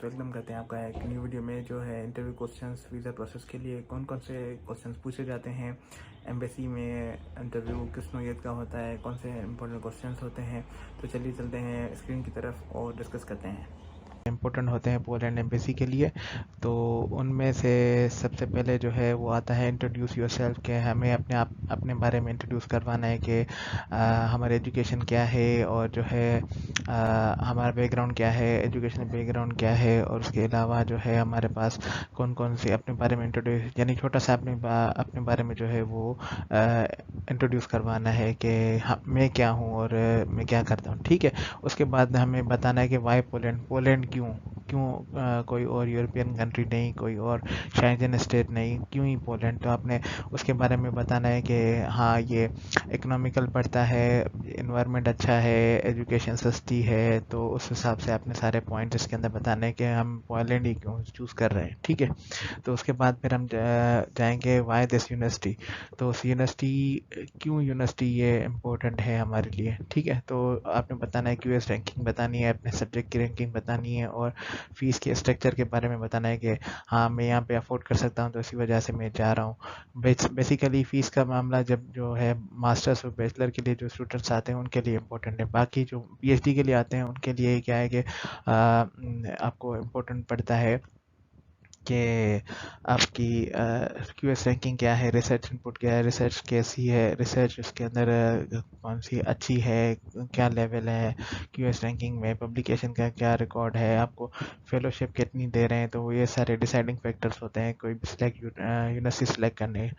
Welcome करते हैं आपका एक न्यू वीडियो में। जो है इंटरव्यू क्वेश्चंस, वीज़ा प्रोसेस के लिए कौन कौन से क्वेश्चंस पूछे जाते हैं, एम्बेसी में इंटरव्यू किस नौइयत का होता है, कौन से इंपॉर्टेंट क्वेश्चंस होते हैं। तो चलिए चलते हैं स्क्रीन की तरफ और डिस्कस करते हैं। इम्पोर्टेंट होते हैं पोलैंड एम्बेसी के लिए। तो उनमें से सबसे पहले जो है वो आता है इंट्रोड्यूस योरसेल्फ, के हमें अपने बारे में इंट्रोड्यूस करवाना है कि हमारा एजुकेशन क्या है और जो है हमारा बैकग्राउंड क्या है, एजुकेशनल बैकग्राउंड क्या है, और उसके अलावा जो है हमारे पास कौन कौन से अपने बारे में इंट्रोड्यूस, यानी छोटा सा अपने बारे में जो है वो इंट्रोड्यूस करवाना है कि मैं क्या हूँ और मैं क्या करता हूँ। ठीक है। उसके बाद हमें बताना है कि वाई पोलैंड, पोलैंड क्यों क्यों कोई और यूरोपियन कंट्री नहीं, कोई और शेंजन स्टेट नहीं, क्यों ही पोलैंड। तो आपने उसके बारे में बताना है कि हाँ ये इकोनॉमिकल पड़ता है, इन्वायरमेंट अच्छा है, एजुकेशन सस्ती है। तो उस हिसाब से आपने सारे पॉइंट्स इसके अंदर बताने हैं कि हम पोलैंड ही क्यों चूज़ कर रहे हैं। ठीक है। तो उसके बाद फिर हम जाएंगे वाई दिस यूनिवर्सिटी। तो उस यूनिवर्सिटी, क्यों यूनिवर्सिटी ये इम्पोर्टेंट है हमारे लिए। ठीक है। तो आपने बताना है क्यूएस रैंकिंग बतानी है, अपने सब्जेक्ट की रैंकिंग बतानी है, और फीस के स्ट्रक्चर के बारे में बताना है कि हाँ मैं यहाँ पे अफोर्ड कर सकता हूँ तो इसी वजह से मैं जा रहा हूँ। बेसिकली फ़ीस का मामला जब जो है मास्टर्स और बैचलर के लिए जो स्टूडेंट्स आते हैं उनके लिए इम्पोर्टेंट है। बाकी जो पीएचडी के लिए आते हैं उनके लिए क्या है कि आपको इम्पोर्टेंट पड़ता है कि आपकी क्यूएस रैंकिंग क्या है, रिसर्च इनपुट क्या है, रिसर्च कैसी है, रिसर्च उसके अंदर कौन सी अच्छी है, क्या लेवल है क्यूएस रैंकिंग में, पब्लिकेशन का क्या रिकॉर्ड है, आपको फेलोशिप कितनी दे रहे हैं। तो ये सारे डिसाइडिंग फैक्टर्स होते हैं कोई भी सिलेक्ट यूनिवर्सिटी सेलेक्ट करने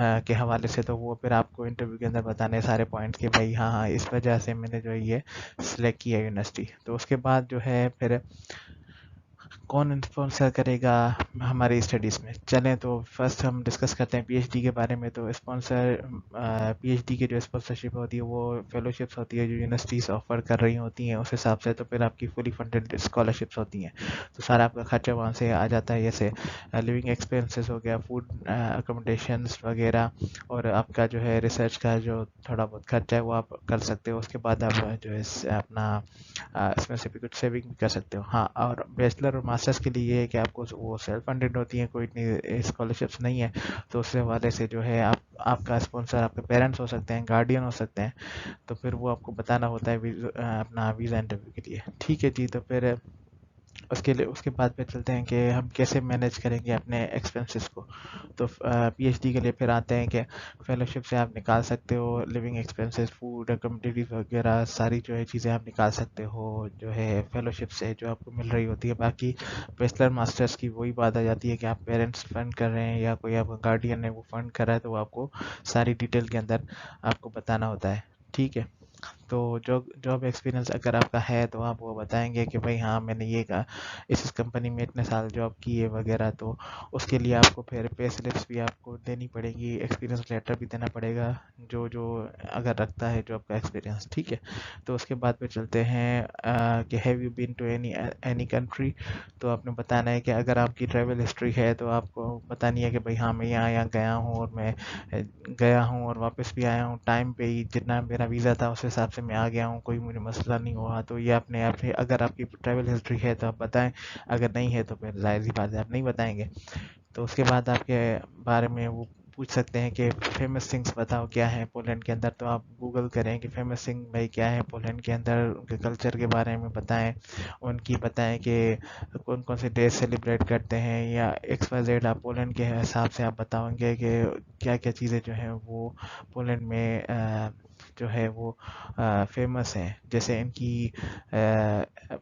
के हवाले से। तो वो फिर आपको इंटरव्यू के अंदर बताने सारे पॉइंट्स कि भाई हाँ हाँ इस वजह से मैंने जो है ये सिलेक्ट किया यूनिवर्सिटी। तो उसके बाद जो है फिर कौन स्पॉन्सर करेगा हमारी स्टडीज़ में। चलें तो फर्स्ट हम डिस्कस करते हैं पीएचडी के बारे में। तो स्पॉन्सर, पीएचडी की जो स्पॉन्सरशिप होती है वो फेलोशिप्स होती है जो यूनिवर्सिटीज़ ऑफर कर रही होती हैं उस हिसाब से। तो फिर आपकी फुली फंडेड स्कॉलरशिप्स होती हैं, तो सारा आपका खर्चा वहाँ से आ जाता है। जैसे लिविंग एक्सपेंसेस हो गया, फूड अकोमोडेशंस वगैरह, और आपका जो है रिसर्च का जो थोड़ा बहुत खर्चा है वो आप कर सकते हो। उसके बाद आप जो है अपना इसमें से भी कुछ सेविंग भी कर सकते हो। हाँ, और बैचलर और मास्टर्स के लिए ये है कि आपको वो सेल्फ फंडेड होती हैं, कोई इतनी स्कॉलरशिप्स नहीं है। तो उस हवाले से जो है आपका स्पॉन्सर आपके पेरेंट्स हो सकते हैं, गार्डियन हो सकते हैं। तो फिर वो आपको बताना होता है अपना वीज़ा इंटरव्यू के लिए। ठीक है जी। तो फिर उसके बाद पे चलते हैं कि हम कैसे मैनेज करेंगे अपने एक्सपेंसेस को। तो पीएचडी के लिए फिर आते हैं कि फेलोशिप से आप निकाल सकते हो लिविंग एक्सपेंसेस, फूड, अकोमोडेटिव वगैरह सारी जो है चीज़ें आप निकाल सकते हो जो है फेलोशिप से जो आपको मिल रही होती है। बाकी बैचलर मास्टर्स की वही बात आ जाती है कि आप पेरेंट्स फंड कर रहे हैं या कोई आपका गार्डियन है वो फंड कर रहा है, तो वो आपको सारी डिटेल के अंदर आपको बताना होता है। ठीक है। तो जॉब एक्सपीरियंस अगर आपका है तो आप वो बताएंगे कि भाई हाँ मैंने ये कहा इस कंपनी में इतने साल जॉब की है वगैरह। तो उसके लिए आपको फिर पे स्लिप्स भी आपको देनी पड़ेगी, एक्सपीरियंस लेटर भी देना पड़ेगा जो जो अगर रखता है जॉब का एक्सपीरियंस। ठीक है। तो उसके बाद पे चलते हैं कि have you been to any country. तो आपने बताना है कि अगर आपकी ट्रैवल हिस्ट्री है तो आपको बतानी है कि भाई हाँ मैं यहाँ यहाँ गया हूँ और मैं गया हूँ और वापस भी आया हूँ टाइम पे ही, जितना मेरा वीज़ा था उस हिसाब से मैं आ गया हूँ, कोई मुझे मसला नहीं हुआ। तो ये अपने आप से अगर आपकी ट्रैवल हिस्ट्री है तो आप बताएं, अगर नहीं है तो फिर जाहिर सी बात है आप नहीं बताएंगे। तो उसके बाद आपके बारे में वो पूछ सकते हैं कि फेमस थिंग्स बताओ क्या है पोलैंड के अंदर। तो आप गूगल करें कि फेमस थिंग भाई क्या है पोलैंड के अंदर, उनके कल्चर के बारे में बताएं, उनकी बताएं कि कौन कौन से डे सेलिब्रेट करते हैं, या एक्स वाई जेड आप पोलैंड के हिसाब से आप बताओगे कि क्या क्या चीज़ें जो हैं वो पोलैंड में जो है वो फेमस हैं। जैसे इनकी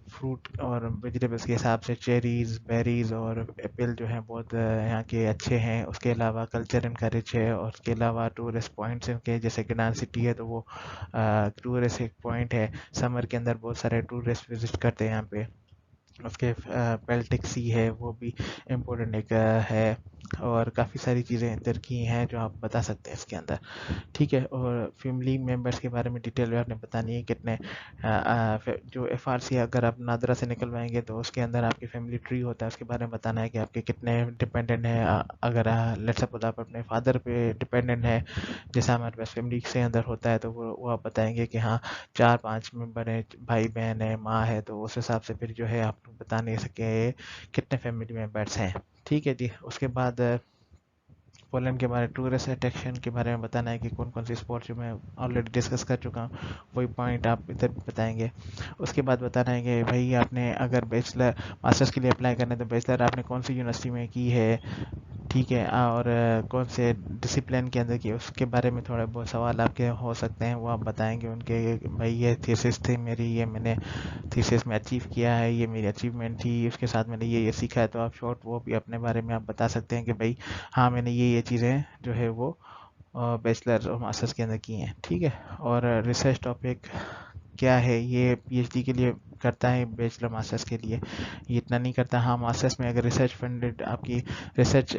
फ्रूट और वेजिटेबल्स के हिसाब से चेरीज़, बेरीज़ और एप्पल जो हैं बहुत यहाँ के अच्छे हैं। उसके अलावा कल्चर इनका रिच है, और उसके अलावा टूरिस्ट पॉइंट्स इनके जैसे गनान सिटी है तो वो टूरिस्ट एक पॉइंट है। समर के अंदर बहुत सारे टूरिस्ट विजिट करते हैं यहाँ पे। उसके पेल्टिक सी है वो भी इम्पोर्टेंट एक है, और काफ़ी सारी चीज़ें इधर की हैं जो आप बता सकते हैं इसके अंदर। ठीक है। और फैमिली मेंबर्स के बारे में डिटेल में आपने बतानी है कितने जो एफआरसी अगर आप नादरा से निकलवाएंगे तो उसके अंदर आपकी फैमिली ट्री होता है, उसके बारे में बताना है कि आपके कितने डिपेंडेंट हैं। अगर लेट्स सपोज आप अपने फादर पे डिपेंडेंट है जैसा हमारे पास फैमिली से अंदर होता है, तो वो आप बताएंगे कि हाँ 4-5 मेंबर हैं, भाई बहन है, माँ है। तो उस हिसाब से फिर जो है आप बता नहीं सके कितने फैमिली मेम्बर्स हैं। ठीक है जी। उसके बाद पोलैंड के बारे टूरिस्ट अट्रैक्शन के बारे में बताना है कि कौन कौन सी स्पॉट जो मैं ऑलरेडी डिस्कस कर चुका हूँ, वही पॉइंट आप इधर बताएंगे। उसके बाद बताना है कि भाई आपने अगर बैचलर मास्टर्स के लिए अप्लाई करना है तो बैचलर आपने कौन सी यूनिवर्सिटी में की है, ठीक है, और कौन से डिसिप्लिन के अंदर की, उसके बारे में थोड़े बहुत सवाल आपके हो सकते हैं, वो आप बताएंगे उनके, भाई ये थीसिस थी मेरी, ये मैंने थीसिस में अचीव किया है, ये मेरी अचीवमेंट थी, उसके साथ मैंने ये सीखा है। तो आप शॉर्ट वो भी अपने बारे में आप बता सकते हैं कि भाई हाँ मैंने ये चीज़ें जो है वो बैचलर और मास्टर्स के अंदर की हैं। ठीक है। और रिसर्च टॉपिक क्या है, ये पीएचडी के लिए करता है, बैचलर मास्टर्स के लिए ये इतना नहीं करता। हाँ मास्टर्स में अगर रिसर्च फंडेड आपकी रिसर्च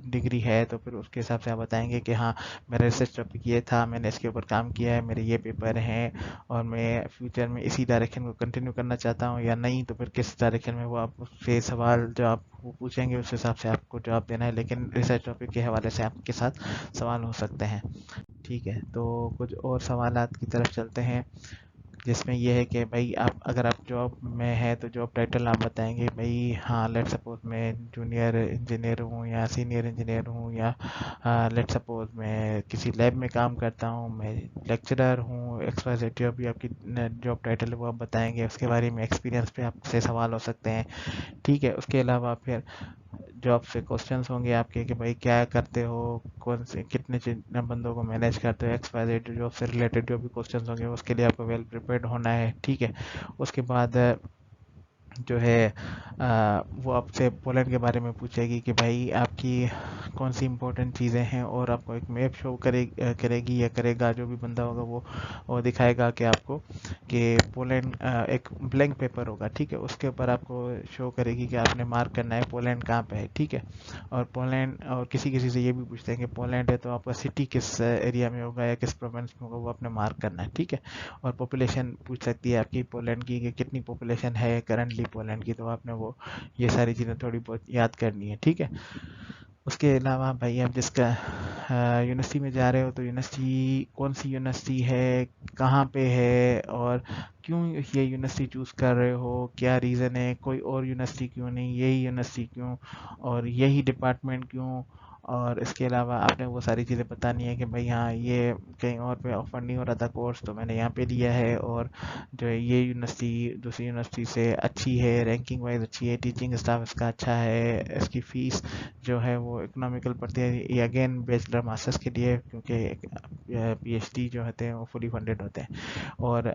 डिग्री है तो फिर उसके हिसाब से आप बताएंगे कि हाँ मेरा रिसर्च टॉपिक ये था, मैंने इसके ऊपर काम किया है, मेरे ये पेपर हैं और मैं फ्यूचर में इसी डायरेक्शन को कंटिन्यू करना चाहता हूँ या नहीं, तो फिर किस डायरेक्शन में, वो आप उससे सवाल जो आप वो पूछेंगे उस हिसाब से आपको जवाब देना है, लेकिन रिसर्च टॉपिक के हवाले से आपके साथ सवाल हो सकते हैं। ठीक है। तो कुछ और सवालात की तरफ चलते हैं, जिसमें ये है कि भाई आप अगर आप जॉब में है तो जॉब टाइटल आप बताएंगे, भाई हाँ लेट सपोज मैं जूनियर इंजीनियर हूँ या सीनियर इंजीनियर हूँ, या लेट सपोज मैं किसी लैब में काम करता हूँ, मैं लेक्चरर हूँ, एक्सवाइजेड जो भी आपकी जॉब टाइटल है वो आप बताएंगे। उसके बारे में एक्सपीरियंस पे आपसे सवाल हो सकते हैं। ठीक है। उसके अलावा फिर जॉब से क्वेश्चंस होंगे आपके कि भाई क्या करते हो, कौन से कितने बंदों को मैनेज करते हो, एक्स वाई जेड जॉब से रिलेटेड जो भी क्वेश्चंस होंगे उसके लिए आपको वेल प्रिपेयर्ड होना है। ठीक है। उसके बाद जो है वो आपसे पोलैंड के बारे में पूछेगी कि भाई आपकी कौन सी इंपॉर्टेंट चीज़ें हैं, और आपको एक मैप शो करेगी या करेगा, जो भी बंदा होगा वो दिखाएगा कि आपको कि पोलैंड एक ब्लैंक पेपर होगा। ठीक है। उसके ऊपर आपको शो करेगी कि आपने मार्क करना है पोलैंड कहाँ पे है। ठीक है। और पोलैंड, और किसी किसी से ये भी पूछते हैं कि पोलैंड है तो आपका सिटी किस एरिया में होगा या किस प्रोविंस में होगा, वो आपने मार्क करना है। ठीक है। और पॉपुलेशन पूछ सकती है आपकी पोलैंड की कि कितनी पॉपुलेशन है करंटली पोलैंड की, तो आपने वो ये सारी चीज़ें थोड़ी बहुत याद करनी है। ठीक है। उसके अलावा भाई आप जिसका यूनिवर्सिटी में जा रहे हो तो यूनिवर्सिटी कौन सी यूनिवर्सिटी है, कहाँ पे है, और क्यों ये यूनिवर्सिटी चूज़ कर रहे हो, क्या रीज़न है, कोई और यूनिवर्सिटी क्यों नहीं, यही यूनिवर्सिटी क्यों, और यही डिपार्टमेंट क्यों। और इसके अलावा आपने वो सारी चीज़ें बतानी है कि भाई हाँ ये कहीं और पे ऑफर नहीं हो रहा था कोर्स तो मैंने यहाँ पे लिया है, और जो है ये यूनिवर्सिटी दूसरी यूनिवर्सिटी से अच्छी है, रैंकिंग वाइज अच्छी है, टीचिंग स्टाफ इसका अच्छा है, इसकी फ़ीस जो है वो इकोनॉमिकल पड़ती है, ये अगेन बैचलर मास्टर्स के लिए, क्योंकि पीएचडी जो होते हैं वो फुली फंडेड होते हैं। और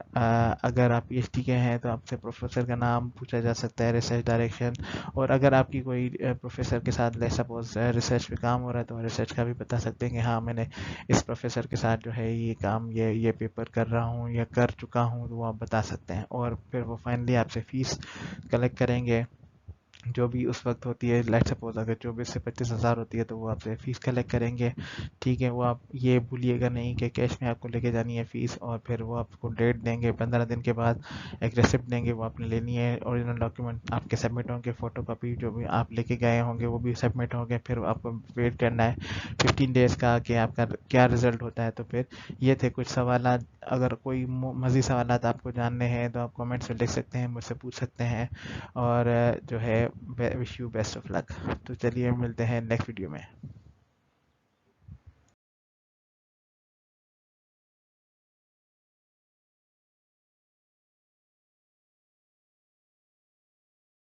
अगर आप पीएचडी के हैं तो आपसे प्रोफेसर का नाम पूछा जा सकता है, रिसर्च डायरेक्शन, और अगर आपकी कोई प्रोफेसर के साथ सपोज रिसर्च पे काम हो रहा है तो रिसर्च का भी बता सकते हैं कि हाँ मैंने इस प्रोफेसर के साथ जो है ये काम ये पेपर कर रहा हूँ या कर चुका हूँ, तो वो आप बता सकते हैं। और फिर वो फाइनली आपसे फीस कलेक्ट करेंगे जो भी उस वक्त होती है, लेट सपोज अगर 24 से 25 हज़ार होती है तो वो आपसे फ़ीस कलेक्ट करेंगे। ठीक है। वो आप ये भूलिएगा नहीं कि कैश में आपको लेके जानी है फ़ीस, और फिर वो आपको डेट देंगे 15 दिन के बाद, एक रिसिप्ट देंगे, वो आपने लेनी है, ओरिजिनल डॉक्यूमेंट आपके सबमिट होंगे, फ़ोटो कॉपी जो भी आप लेके गए होंगे वो भी सबमिट होंगे, फिर आपको वेट करना है 15 डेज़ का कि आपका क्या रिज़ल्ट होता है। तो फिर ये थे कुछ सवाल। अगर कोई मज़ीद सवाल आपको जानने हैं तो आप कमेंट्स में लिख सकते हैं, मुझसे पूछ सकते हैं, और जो है wish you best of luck. तो चलिए मिलते हैं नेक्स्ट वीडियो में।